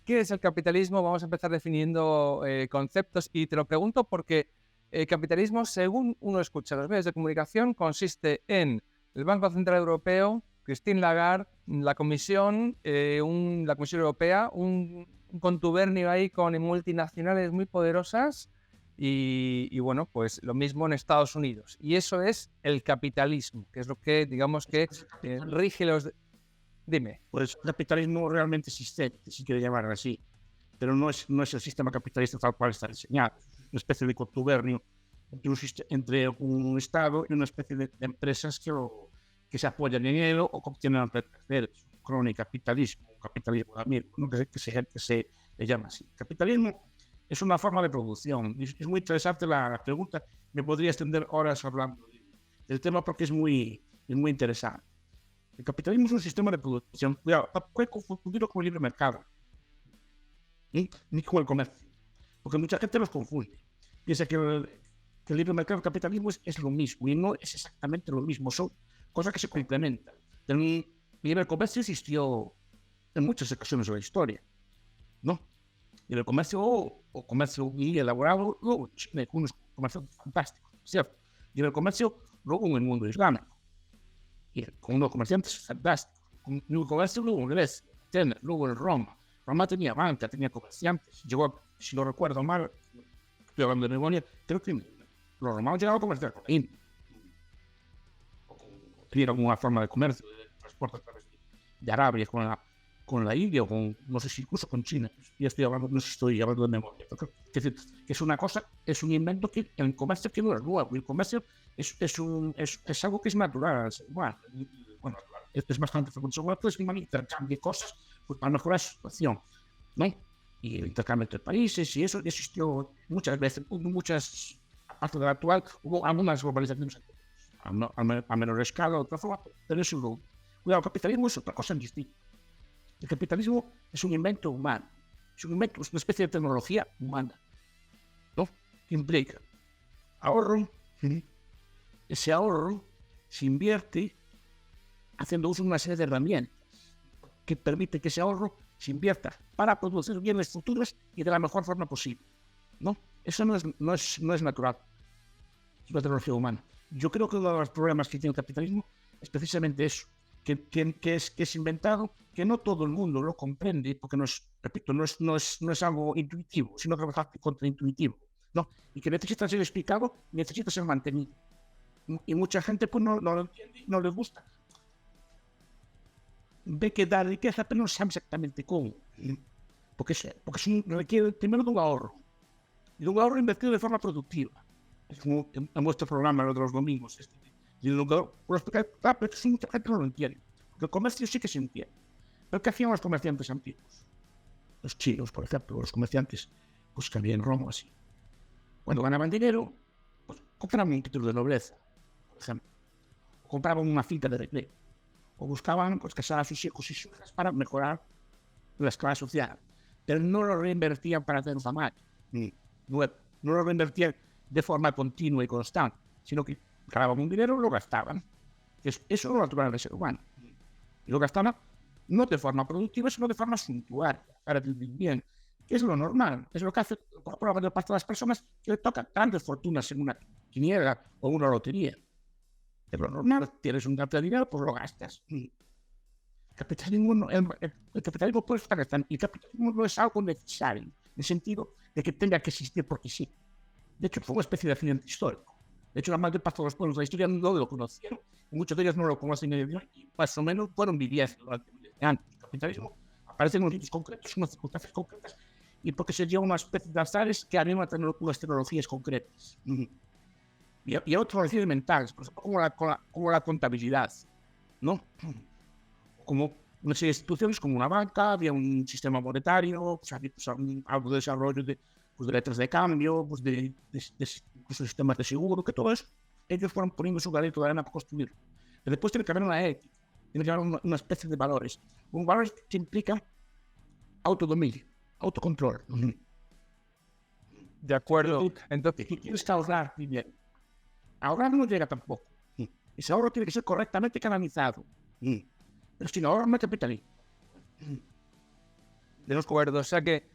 ¿qué es el capitalismo? Vamos a empezar definiendo conceptos y te lo pregunto porque el capitalismo, según uno escucha en los medios de comunicación, consiste en el Banco Central Europeo, Christine Lagarde, la Comisión Europea, un contubernio ahí con multinacionales muy poderosas y bueno, pues lo mismo en Estados Unidos. Y eso es el capitalismo, que es lo que, digamos que rige los... Dime. Pues el capitalismo realmente existe, si quiere llamarlo así, pero no es el sistema capitalista tal cual está diseñado. Es una especie de contubernio entre un Estado y una especie de empresas que se apoyan en él o que obtienen terceros. Capitalismo, capitalismo también, ¿no? que se le llama así. Capitalismo es una forma de producción. Es muy interesante la pregunta. Me podría extender horas hablando del tema porque es muy interesante. El capitalismo es un sistema de producción. Cuidado, no puede confundirlo con el libre mercado, ni con el comercio, porque mucha gente los confunde. Piensa que el libre mercado y el capitalismo es lo mismo, y no es exactamente lo mismo. Son cosas que se complementan. El libre comercio existió en muchas ocasiones de la historia, ¿no? Y el comercio o comercio muy elaborado, luego en China, unos comercios fantásticos, ¿cierto? Y el comercio luego en el mundo islámico. Y con unos comerciantes fantásticos. Con un comercio luego en Grecia, Atenas, luego en Roma. Roma tenía banca, tenía comerciantes. Llegó, si no recuerdo mal, estoy hablando de memoria, creo que los romanos llegaban a comerciar con la India. Tenían alguna forma de comercio, de transporte a través de Arabia con la India o con, no sé si incluso con China. Ya estoy hablando, no sé si estoy hablando de memoria. Pero es decir, que es una cosa, es un invento que el comercio que no es nuevo. El comercio es algo que es natural. Bueno, es bastante frecuente. Pues un intercambio de cosas pues, para mejorar su situación, ¿no? Y el intercambio entre países y eso existió muchas veces, muchas, aparte de la actual, hubo algunas globalizaciones a menor escala, de otra forma, pero eso no. Cuidado, el capitalismo es otra cosa distinta. El capitalismo es un invento humano, es una especie de tecnología humana, ¿no? Que implica ahorro. Ese ahorro se invierte haciendo uso de una serie de herramientas que permite que ese ahorro se invierta para producir bienes futuros y de la mejor forma posible, ¿no? Eso no es natural, es una tecnología humana. Yo creo que uno de los problemas que tiene el capitalismo es precisamente eso, que es inventado, que no todo el mundo lo comprende, porque repito, no es algo intuitivo, sino que es bastante contraintuitivo, ¿no? Y que necesita ser explicado, necesita ser mantenido. Y mucha gente pues no lo entiende, no le gusta. Ve que da riqueza, pero no sabe exactamente cómo. Porque requiere primero de un ahorro. Y de un ahorro invertido de forma productiva. Es como en vuestro programa de los domingos. Y el lugar, por explicar, pero que mucha gente no lo entiende. Porque el comercio sí que se entiende. Pero ¿qué hacían los comerciantes antiguos? Los chinos, por ejemplo, los comerciantes pues, que había en Roma, así. Cuando ganaban dinero, pues compraban un título de nobleza, por ejemplo. O compraban una finca de recreo. O buscaban pues, casar a sus hijos y sus hijas para mejorar la escala social. Pero no lo reinvertían para hacer fama. No lo reinvertían de forma continua y constante, sino que ganaban un dinero y lo gastaban. Eso es lo natural del ser humano. Y lo gastaban no de forma productiva, sino de forma suntuaria, para vivir bien. Que es lo normal, es lo que hace por la mayor parte de las personas que le tocan grandes fortunas en una quiniela o una lotería. Es lo normal, tienes un gasto de dinero, pues lo gastas. El capitalismo puede estar gastando, y el capitalismo no es algo necesario, en el sentido de que tenga que existir porque sí. De hecho, fue una especie de accidente histórico. De hecho, la mayor parte de los pueblos de la historia no lo conocieron, y muchos de ellos no lo conocen y más o menos fueron viviendo durante antes. El capitalismo aparece en unos sitios concretos, en unas circunstancias concretas, y porque se lleva una especie de azares que harían unas tecnologías concretas. Y otros relaciones mentales, por ejemplo, como la contabilidad, ¿no? Como una serie de instituciones como una banca, había un sistema monetario, pues, había algo de desarrollo de letras de cambio, pues de sistemas de seguro, que todo eso, ellos fueron poniendo su granito de arena para construirlo. Pero después tiene que haber una ética, tiene que haber una especie de valores. Un valor que implica autodominio, autocontrol. De acuerdo. Entonces, ¿Qué quieres ahorrar? Bien. Ahorrar no llega tampoco. Ese ahorro tiene que ser correctamente canalizado. Pero sin ahorro no hay capitalismo. de los acuerdo, o sea que,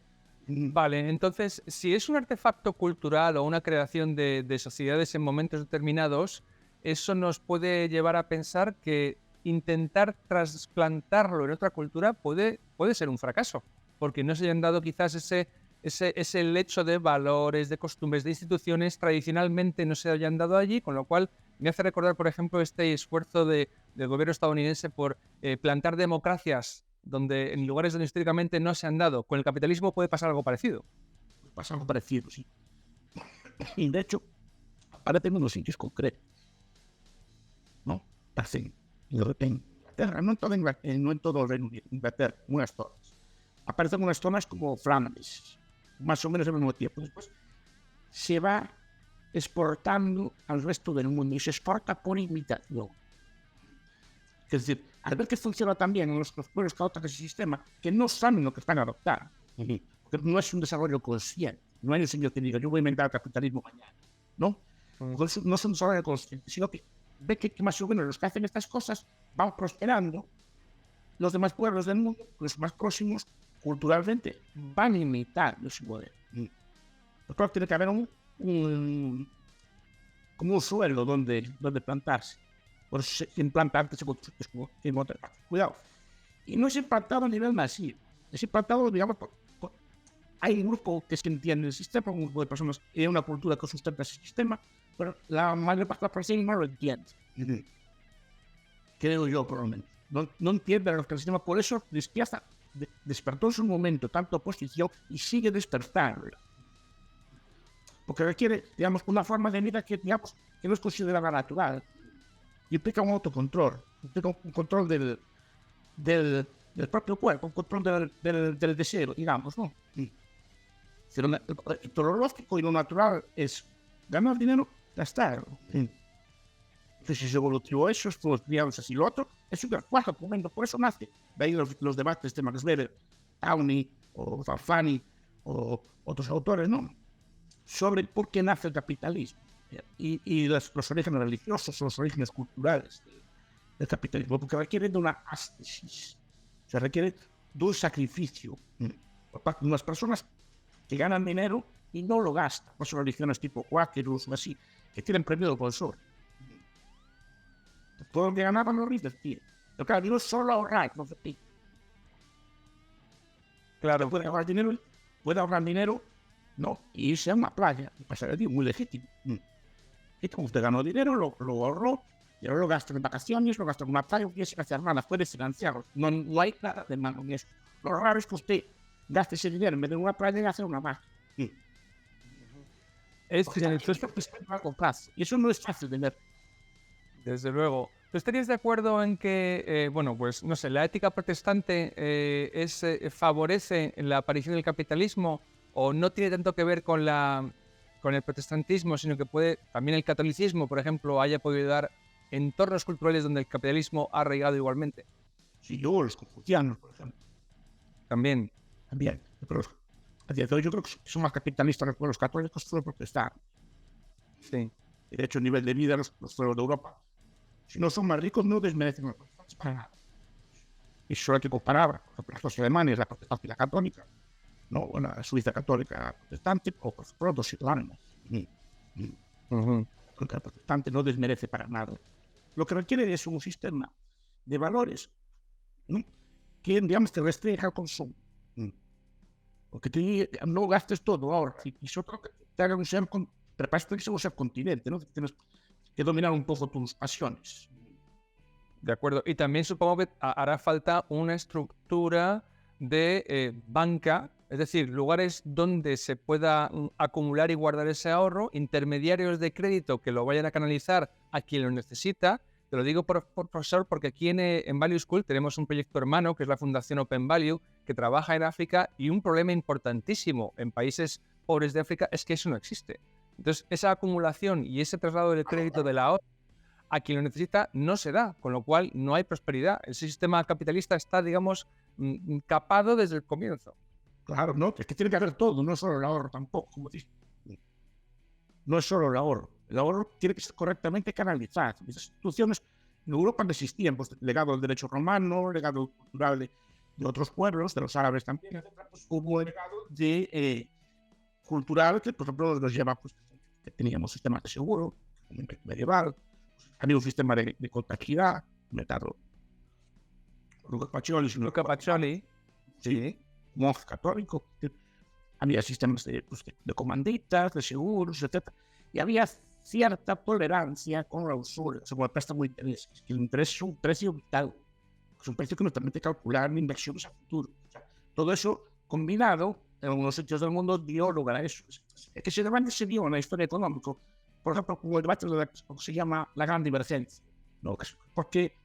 vale, entonces, si es un artefacto cultural o una creación de sociedades en momentos determinados, eso nos puede llevar a pensar que intentar trasplantarlo en otra cultura puede ser un fracaso, porque no se hayan dado quizás ese lecho de valores, de costumbres, de instituciones tradicionalmente no se hayan dado allí, con lo cual me hace recordar, por ejemplo, este esfuerzo del gobierno estadounidense por plantar democracias en lugares donde históricamente no se han dado. Con el capitalismo puede pasar algo parecido. Pasa algo parecido, sí. Y de hecho, aparecen unos sitios concretos, ¿no? Aparecen en Inglaterra, no en todo el Reino Unido, Inglaterra, unas zonas. Aparecen unas zonas como Flandes, más o menos al mismo tiempo. Después se va exportando al resto del mundo y se exporta por imitación. Es decir, al ver que funciona tan bien en los pueblos que adoptan ese sistema, que no saben lo que están adoptando, porque no es un desarrollo consciente, no hay un señor que diga, yo voy a inventar el capitalismo mañana, ¿no? No es un desarrollo consciente, sino que ve que más o menos los que hacen estas cosas van prosperando, los demás pueblos del mundo, los más próximos, culturalmente, van a imitar ese modelo. Yo creo que tiene que haber como un suelo donde plantarse. Por eso implantarte es como cuidado. Y no es implantado a nivel masivo. Es implantado, digamos, hay un grupo que es que entiende el sistema, un grupo de personas y una cultura que sustenta ese sistema, pero la mayor parte de las personas no lo entiende. Creo yo, por lo menos. No entiende el sistema, por eso despierta, despertó en su momento tanta oposición y sigue despertando. Porque requiere, digamos, una forma de vida que, digamos, que no es considerada natural. Implica un autocontrol, implica un control del propio cuerpo, un control del deseo, digamos, ¿no? Pero lo lógico y lo natural es ganar dinero, gastarlo. Entonces, si se evolutivó eso, estuvo criados así. Lo otro es un cuarto momento, por eso nace. De ahí los debates de Max Weber, Downey o Farfani o otros autores, ¿no? Sobre por qué nace el capitalismo y los orígenes religiosos, los orígenes culturales del capitalismo, porque requiere de una ástesis, se requiere de un sacrificio por parte de unas personas que ganan dinero y no lo gastan. No son religiones tipo Quakerus o así, que tienen premio por el sobre. Todo lo que ganaban lo reinvertían. Pero claro, no solo ahorrar, no se Claro. Puede ahorrar dinero, no, y irse a una playa y pasar el día muy legítimo. Y como usted ganó dinero, lo ahorró, y ahora lo gasta en vacaciones, lo gasta en una playa, y sin hacer nada, puede financiarlo. No hay nada de malo en eso. Lo raro es que usted gaste ese dinero en vez de una playa y hacer una máquina. Y eso no es fácil de ver. Desde luego. ¿Tú estarías de acuerdo en que, bueno, pues no sé, la ética protestante favorece la aparición del capitalismo o no tiene tanto que ver con el protestantismo, sino que puede también el catolicismo, por ejemplo, haya podido dar entornos culturales donde el capitalismo ha arraigado igualmente? Sí, los confucianos, por ejemplo. También. Pero a día de hoy yo creo que son más capitalistas los católicos que los protestantes. Sí. De hecho, el nivel de vida los pueblos de Europa, si no son más ricos, no desmerecen los protestantes para nada. Y solo hay que comparar, por ejemplo, los alemanes, la protestante y la católica, no, bueno, la Suiza católica protestante, o por ejemplo, los irlandeses. Porque el protestante no desmerece para nada. Lo que requiere es un sistema de valores, ¿no? Que, digamos, te restrinja el consumo. Porque no gastes todo ahora. Y eso creo que te haga un ser, pero para esto tienes que ser continente, ¿no? Tienes que dominar un poco tus pasiones. De acuerdo. Y también supongo que hará falta una estructura de banca, es decir, lugares donde se pueda acumular y guardar ese ahorro, intermediarios de crédito que lo vayan a canalizar a quien lo necesita. Te lo digo, profesor, porque aquí en Value School tenemos un proyecto hermano, que es la Fundación Open Value, que trabaja en África, y un problema importantísimo en países pobres de África es que eso no existe. Entonces, esa acumulación y ese traslado del crédito del ahorro a quien lo necesita no se da, con lo cual no hay prosperidad. Ese sistema capitalista está, digamos, capado desde el comienzo. Claro, no, es que tiene que haber todo, no es solo el ahorro tampoco, como dices. No es solo el ahorro tiene que ser correctamente canalizado. Esas instituciones en Europa no existían, pues legado del derecho romano, legado cultural de otros pueblos, de los árabes también, etcétera, pues hubo un legado de cultural que, por ejemplo, nos lleva, pues, que teníamos sistemas de seguro medieval, había un sistema de contabilidad, inventado Luca Pacioli, Luca Pacioli, sí. monje católico, había sistemas de comanditas, de seguros, etcétera, y había cierta tolerancia con la usura, se puede prestar muy interés, es que el interés es un precio vital, es un precio que nos permite calcular inversiones a futuro. O sea, todo eso combinado en algunos sitios del mundo dio lugar a eso. Es que ese debate se dio en la historia económica, por ejemplo, como el debate de lo que se llama la gran divergencia, ¿no? Porque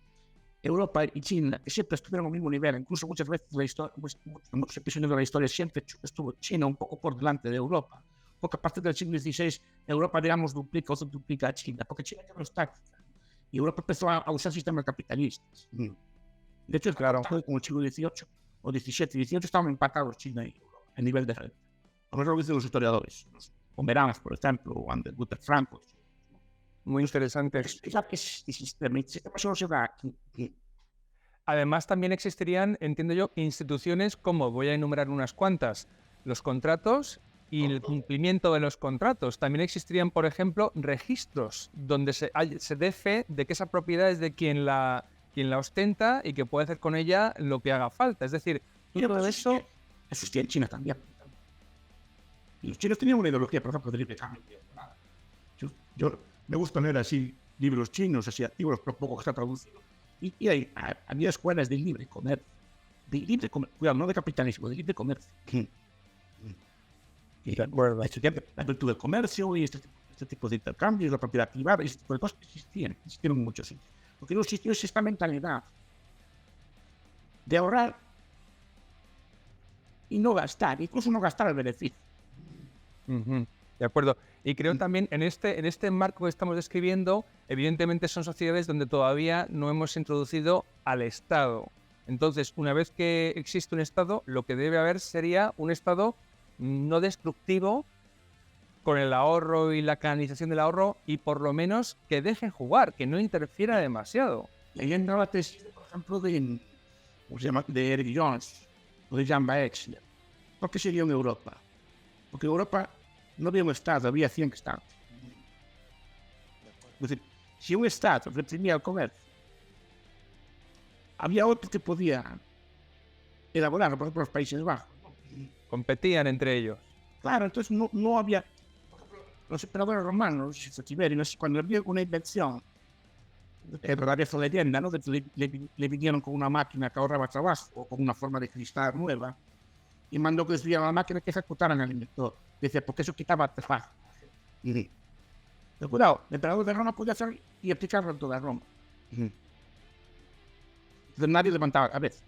Europa y China, que siempre estuvieron al mismo nivel, incluso muchas veces en muchos episodios de la historia siempre estuvo China un poco por delante de Europa, porque a partir del siglo XVI Europa, digamos, duplica o duplica a China, porque China quedó estática y Europa empezó a usar sistemas capitalistas. De hecho, claro, como el siglo XVIII o XVII y XVIII estaban empatados China y Europa a nivel de red. A ver lo que dicen los historiadores, los Pomeranz, por ejemplo, o Anders Guter Franco. Muy interesante. Explicar que ese sistema solo se da aquí. Además, también existirían, entiendo yo, instituciones como, voy a enumerar unas cuantas, los contratos y el cumplimiento de los contratos. También existirían, por ejemplo, registros donde se dé fe de que esa propiedad es de quien la ostenta y que puede hacer con ella lo que haga falta. Es decir, todo eso existía en China también. Y los chinos tenían una ideología, por ejemplo, de libre cambio. Yo me gusta leer así libros chinos, así antiguos, pero poco que está traducido. Y había escuelas de libre comercio. Cuidado, no de capitalismo, de libre comercio. De acuerdo. La virtud del comercio y este tipo de intercambios, la propiedad privada, este tipo de cosas existían en muchos sitios. Porque no existió esta mentalidad de ahorrar y no gastar, incluso no gastar el beneficio. De acuerdo. Y creo también en este marco que estamos describiendo, evidentemente son sociedades donde todavía no hemos introducido al Estado. Entonces, una vez que existe un Estado, lo que debe haber sería un Estado no destructivo con el ahorro y la canalización del ahorro, y por lo menos que dejen jugar, que no interfiera demasiado. Leyendo la tesis, por ejemplo, de Eric Jones o de Jan Baexler, ¿por qué sería en Europa? Porque en Europa no había un Estado, había 100 Estados. Es decir, si un Estado reprimía el comercio, había otro que podía elaborar, por ejemplo, los Países Bajos. Competían entre ellos. Claro, entonces no había... Los emperadores romanos, cuando había una invención, todavía esa leyenda, ¿no? Le vinieron con una máquina que ahorraba trabajo o con una forma de cristal nueva y mandó que destruyeran la máquina que ejecutaran al inventor. Decía, porque eso quitaba trabajo. Pero cuidado, el emperador de Roma podía hacer y aplicarlo en toda Roma. Entonces nadie levantaba la cabeza.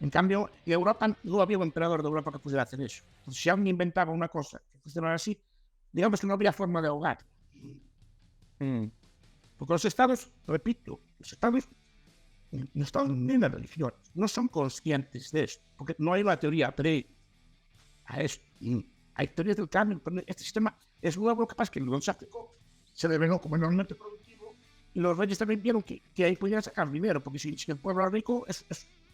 En cambio, en Europa no había un emperador de Europa que pudiera hacer eso. Entonces, si alguien inventaba una cosa que funcionara así, digamos que no había forma de ahogar. Porque los estados, repito, los estados ni la religión no son conscientes de esto, porque no hay una teoría a esto. Hay teorías del cambio, pero este sistema es nuevo. Lo que pasa es que el Sáfico se reveló como enormemente productivo y los reyes también vieron que ahí podían sacar dinero, porque si el pueblo era rico,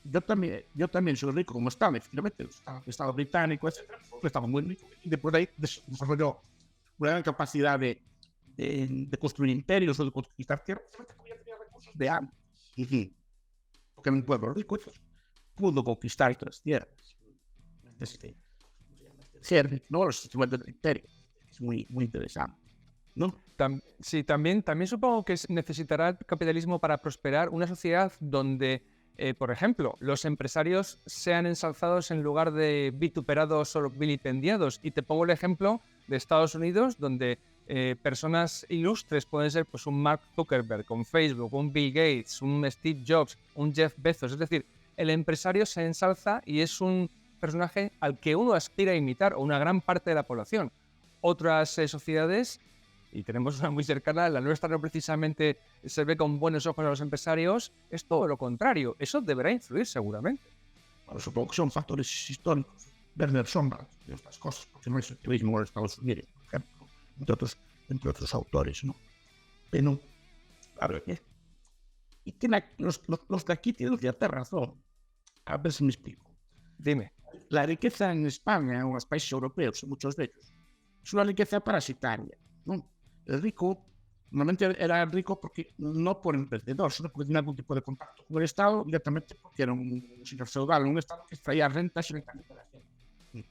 yo también soy rico como Estado, efectivamente, el Estado británico, etcétera, estaba muy rico, y después de ahí desarrolló una gran capacidad de construir imperios o de conquistar tierras, porque tenía recursos de hambre. Porque en un pueblo rico pudo conquistar otras tierras. ¿No? Los instrumentos del imperio. Es muy, muy interesante, ¿no? Sí, también supongo que necesitará el capitalismo para prosperar una sociedad donde, por ejemplo, los empresarios sean ensalzados en lugar de vituperados o vilipendiados. Y te pongo el ejemplo de Estados Unidos, donde personas ilustres pueden ser pues un Mark Zuckerberg con Facebook, un Bill Gates, un Steve Jobs, un Jeff Bezos. Es decir, el empresario se ensalza y es un personaje al que uno aspira a imitar, o una gran parte de la población. Otras sociedades, y tenemos una muy cercana, la nuestra no precisamente se ve con buenos ojos a los empresarios, es todo lo contrario. Eso deberá influir seguramente. Bueno, supongo que son factores históricos. Werner Sombra de estas cosas, porque no es el turismo en Estados Unidos, por ejemplo, entre otros autores, ¿no? Pero, a ver, y los de aquí tienen cierta razón. A ver si me explico. Dime. La riqueza en España o en los países europeos, en muchos de ellos, es una riqueza parasitaria, ¿no? El rico normalmente era rico porque no por emprendedor, sino porque tenía algún tipo de contacto con el Estado, directamente porque era un señor feudal, un Estado que extraía rentas directamente de la gente.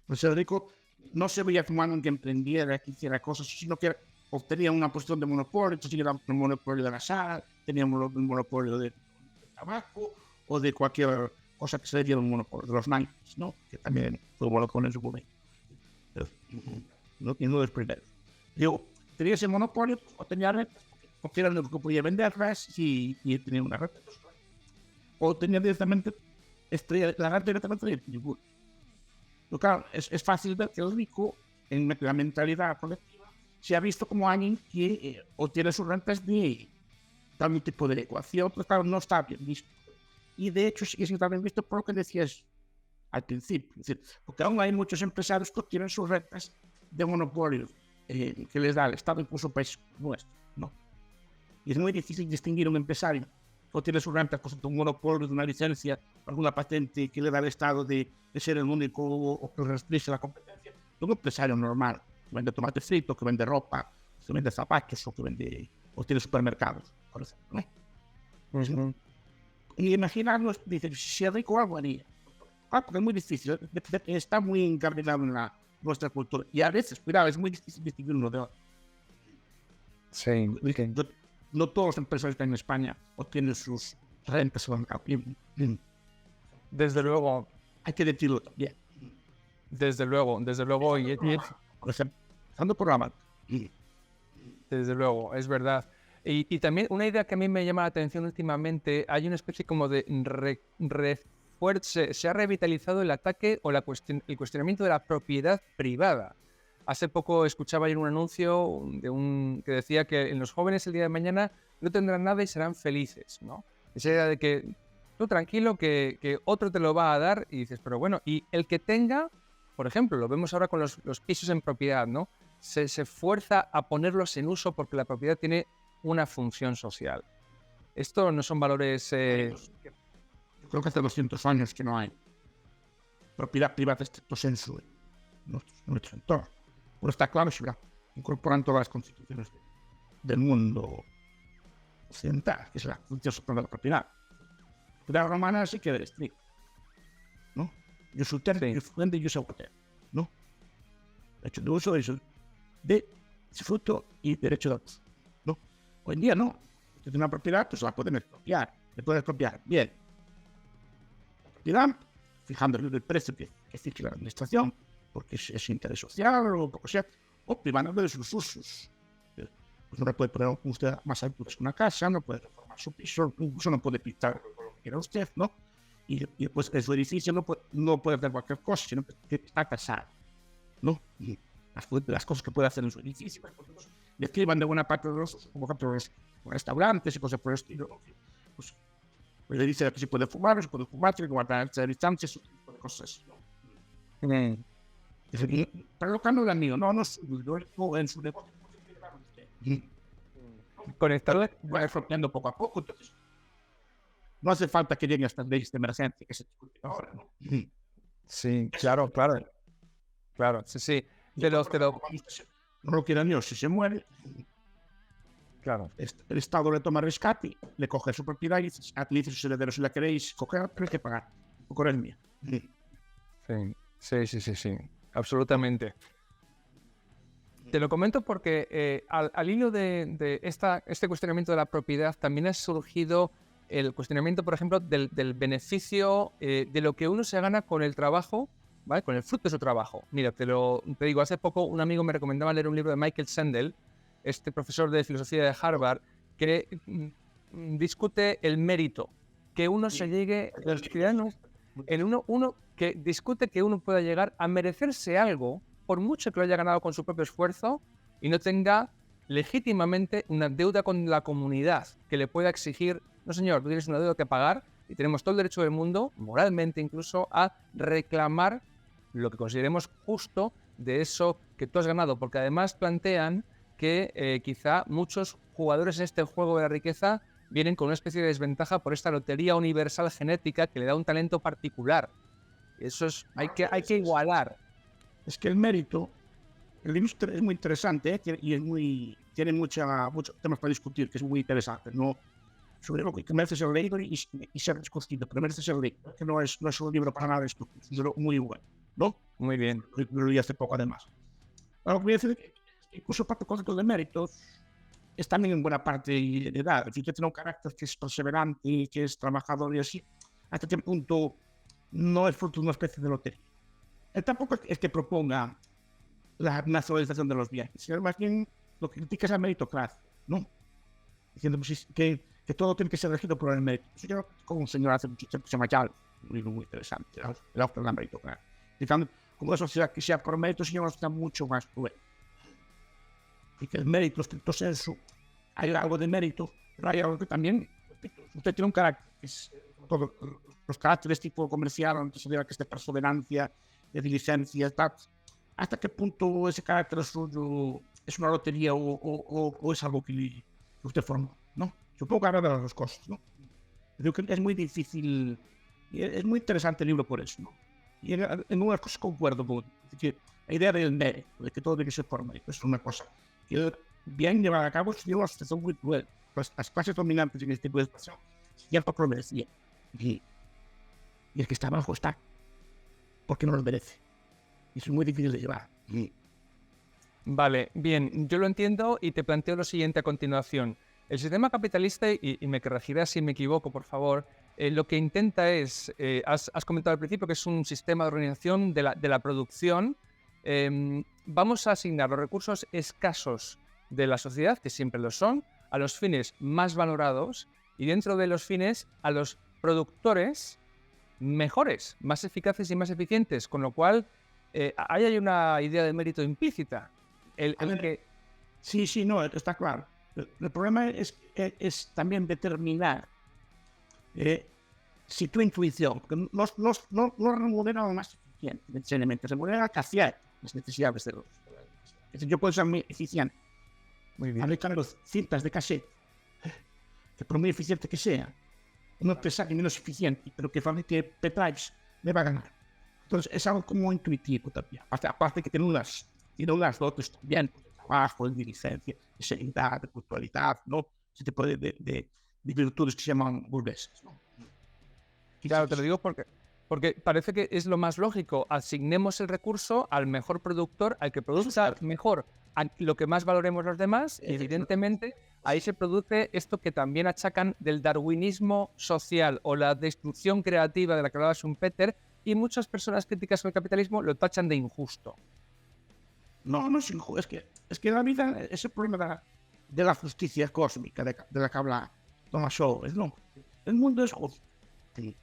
Pues el rico no se veía como alguien que emprendiera, que hiciera cosas, sino que obtenía una posición de monopolio, entonces era el monopolio de la sal, tenía un monopolio del tabaco o de cualquier cosa que se le diera un monopolio, de los naipes, ¿no? Que también fue un monopolio en su momento. No tiene los primeros. Digo, tenía ese monopolio o tenía rentas, porque era lo que podía venderlas y tenía una renta. O tenía directamente, la renta directamente del tributo. Claro, es fácil ver que el rico, en la mentalidad colectiva, se ha visto como alguien que obtiene sus rentas de tal tipo de ecuación, pero claro, no está bien visto. Y de hecho, sí que está bien visto por lo que decías al principio. Es decir, porque aún hay muchos empresarios que obtienen sus rentas de monopolio que les da el Estado, incluso países nuestros, ¿no? Y es muy difícil distinguir un empresario que obtiene sus rentas de un monopolio, de una licencia, alguna patente que le da el Estado de ser el único o que restringe la competencia, de un empresario normal, que vende tomate frito, que vende ropa, que vende zapatos o tiene supermercados, por ejemplo, ¿no? Y imaginarnos, dice, si es rico algo haría. Porque es muy difícil, está muy encardinado en nuestra cultura. Y a veces, cuidado, es muy difícil distinguir uno de otro. Sí. No todos los empresarios que hay en España obtienen sus rentas. Desde luego. Hay que decirlo también. Desde luego. Por ejemplo, empezando por la banca. Desde luego, es verdad. Y también una idea que a mí me llama la atención últimamente, hay una especie como de se ha revitalizado el ataque o el cuestionamiento de la propiedad privada. Hace poco escuchaba ayer un anuncio que decía que en los jóvenes el día de mañana no tendrán nada y serán felices, ¿no? Esa idea de que tú tranquilo, que otro te lo va a dar y dices, pero bueno, y el que tenga, por ejemplo, lo vemos ahora con los pisos en propiedad, ¿no? Se fuerza a ponerlos en uso porque la propiedad tiene una función social. Esto no son valores... Yo creo que hace 200 años que no hay propiedad privada estricto sensu en nuestro entorno. Pero está claro, se incorporan todas las constituciones del mundo occidental, que es la Constitución Suprema de la Propiedad. La propiedad romana sí que es estricta, ¿no? Yo soy tercio, yo soy fuente, yo soy autor, ¿no? Derecho de uso, derecho de fruto y derecho de uso, ¿no? Hoy en día no. Si tiene una propiedad, pues la pueden expropiar. Le pueden expropiar bien la propiedad, fijando el precio que exige la administración, porque es interés social o lo que sea, o privándole de sus usos. Pues no le puede poner usted más alturas que una casa, no puede reformar su piso, incluso no puede pintar lo que quiera usted, ¿no? Y pues en su edificio no puede hacer cualquier cosa, sino que está casado, ¿no? Y las cosas que puede hacer en su edificio, pues, describan de buena parte de los usos, como por ejemplo los restaurantes y cosas por el estilo, pues le dice que se puede fumar, tiene que guardar esa distancia, ese tipo de cosas, ¿no? Pero lo que no es mío, no en su negocio. Conectarle. Va expropiando poco a poco, entonces no hace falta que lleguen estas leyes de emergencia que se discuten ahora, ¿no? Sí, claro. Claro, sí. No lo quiera Dios, si se muere, claro. el Estado le toma rescate, le coge su propiedad y dice a sus herederos, si la queréis coger, tenéis que pagar. O es mía. Sí. Absolutamente. Te lo comento porque al hilo de este cuestionamiento de la propiedad también ha surgido el cuestionamiento, por ejemplo, del beneficio de lo que uno se gana con el trabajo, ¿vale? Con el fruto de su trabajo. Mira, te digo, hace poco un amigo me recomendaba leer un libro de Michael Sandel, este profesor de filosofía de Harvard, que discute el mérito, que uno se llegue, los ciudadanos, uno que discute que uno pueda llegar a merecerse algo, por mucho que lo haya ganado con su propio esfuerzo, y no tenga legítimamente una deuda con la comunidad que le pueda exigir, no señor, tú tienes una deuda que pagar y tenemos todo el derecho del mundo, moralmente incluso, a reclamar lo que consideremos justo de eso que tú has ganado, porque además plantean que quizá muchos jugadores en este juego de la riqueza vienen con una especie de desventaja por esta lotería universal genética que le da un talento particular. Eso es, hay que igualar. Es que el mérito, el libro es muy interesante, y tiene muchos temas para discutir, que es muy interesante, ¿no? Sobre lo que merece ser leído y ser discutido, pero merece ser leído, que no es un libro para nada estúpido, es un libro muy bueno, ¿no? Muy bien. Lo leí hace poco, además. Ahora, voy a decir que incluso parte del concepto de mérito es también en buena parte de edad. Es decir, que tiene un carácter que es perseverante, que es trabajador y así. Hasta qué punto no es fruto de una especie de lotería. Él tampoco es que proponga la nacionalización de los bienes, sino más bien lo que critica es la meritocracia, ¿no? Diciendo pues, que todo tiene que ser regido por el mérito. Eso yo con un señor hace mucho tiempo que se llama Charles, un libro muy interesante, el autor de la meritocracia. Diciendo, como una sociedad que sea por mérito, señor, está mucho más cruel. Y que el mérito, estricto sensu, hay algo de mérito, pero hay algo que también, repito, usted tiene un carácter, que es, todos los caracteres tipo comercial, donde se diga que es de perseverancia, de diligencia, tal. ¿Hasta qué punto ese carácter suyo es una lotería o es algo que usted formó? ¿No? Supongo que habrá de las dos cosas, ¿no? Creo que es muy difícil, y es muy interesante el libro por eso, ¿no? Y en unas cosas concuerdo con que la idea del mérito, de que todo tiene que ser por mérito, es una cosa que bien llevada a cabo sería una situación muy cruel. Pues las clases dominantes en este tipo de expresión cierto lo merecían. Y el que está abajo está porque no lo merece. Y eso es muy difícil de llevar. Vale, bien, yo lo entiendo y te planteo lo siguiente a continuación. El sistema capitalista, y me corregirás si me equivoco, por favor, lo que intenta es, has comentado al principio que es un sistema de organización de la producción. Vamos a asignar los recursos escasos de la sociedad, que siempre lo son, a los fines más valorados y dentro de los fines a los productores mejores, más eficaces y más eficientes, con lo cual ahí hay una idea de mérito implícita. Sí, no, está claro. El problema es también determinar si tu intuición, porque no remunera lo más eficiente, necesariamente, remunera hacia las necesidades de los. Es decir, yo puedo ser muy eficiente. Muy bien. Fabricar cintas de cassette, que por muy eficiente que sea, no te saque menos eficiente, pero que fabrique pendrives, me va a ganar. Entonces es algo como intuitivo también. Aparte que tiene unas dotes también, de trabajo, de diligencia, de seriedad, de puntualidad, ¿no? Ese tipo de virtudes que se llaman burguesas, ¿no? Claro, te lo digo porque parece que es lo más lógico. Asignemos el recurso al mejor productor, al que produzca mejor lo que más valoremos los demás, y evidentemente ahí se produce esto que también achacan del darwinismo social o la destrucción creativa de la que hablaba Schumpeter, y muchas personas críticas con el capitalismo lo tachan de injusto. No es injusto, es que la vida es el problema de la justicia cósmica de la que habla Thomas Sowell, ¿no? El mundo es justo. Sí.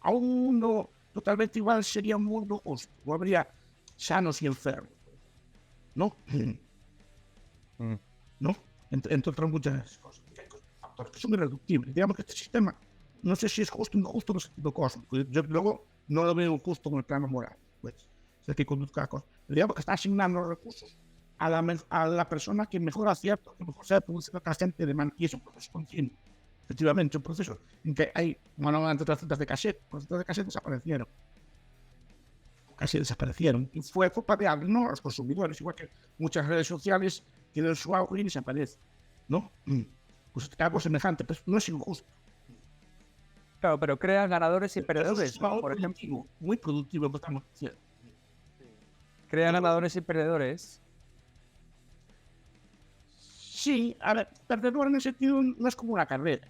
A un mundo totalmente igual sería un mundo justo, no habría sanos y enfermos, ¿no? ¿No? Entre otras muchas cosas. Factores que son irreductibles. Digamos que este sistema, no sé si es justo o injusto en el sentido cósmico. Yo luego no lo veo justo en el plano moral. Pues, es el que conduzca a cosas. Pero digamos que está asignando los recursos a la persona que mejor acierta, que mejor sabe producir la gente de mano. Y es un proceso continuo. Efectivamente, un proceso en que hay, bueno, entre otras cintas de cassette, las cintas de cassette desaparecieron. Casi desaparecieron. Y fue culpa de alguien, no los consumidores, igual que muchas redes sociales tienen su auge y desaparecen, ¿no? Pues algo semejante, pero no es injusto. Claro, pero crea ganadores y perdedores, ¿no? Por ejemplo. Muy productivo, lo estamos diciendo. Crea ganadores y perdedores. Sí, a ver, perdedor en ese sentido no es como una carrera.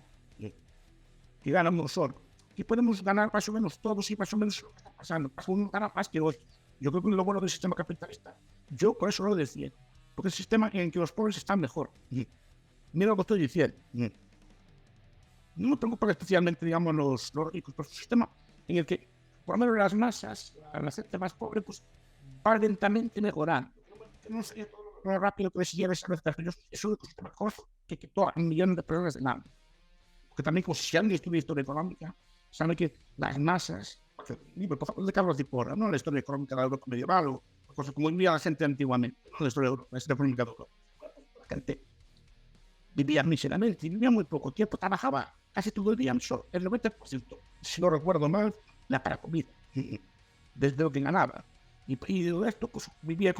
Que ganamos solo. Que podemos ganar más o menos todos y más o menos lo que está pasando. Uno gana más que otros. Yo creo que lo bueno del sistema capitalista, yo por eso lo decía, porque es el sistema en el que los pobres están mejor. Mira lo que estoy diciendo. No me preocupa especialmente, digamos, los ricos, pero es un sistema en el que, por lo menos las masas, la gente más pobre, pues va lentamente mejorando. No sería todo lo rápido que se lleva esa vez, pero eso es un sistema mejor que toda un millón de personas del mundo. Porque también, como si alguien estudia historia económica, sabe que las masas, por ejemplo, de Carlos de Porra, no la historia económica de la Europa medieval, o cosas como vivía la gente antiguamente, no la historia económica de Europa. La gente vivían miseramente, vivían muy poco tiempo, trabajaba casi todo el día, el 90%, si no recuerdo mal, para comida, desde lo que ganaba. Y de esto, pues vivía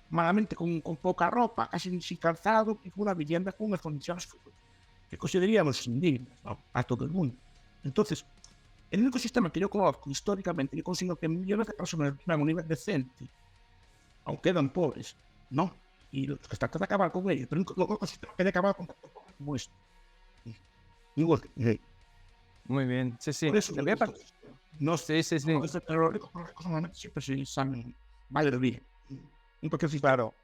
malamente con poca ropa, casi sin calzado, y con una vivienda con unas condiciones que consideraríamos indignas, ¿no?, a todo el mundo. Entonces, el único sistema que yo conozco históricamente que consigo que millones de personas vivan a un nivel decente, aunque eran pobres, ¿no? Y los que tratan de acabar con ellos, pero el único sistema que hay de acabar con como esto. Igual que, Muy bien, sí, sí. por eso Te voy a par- no Sí, sí, sí. pero los ricos normalmente siempre se saben mal de bien. Porque sí, Claro.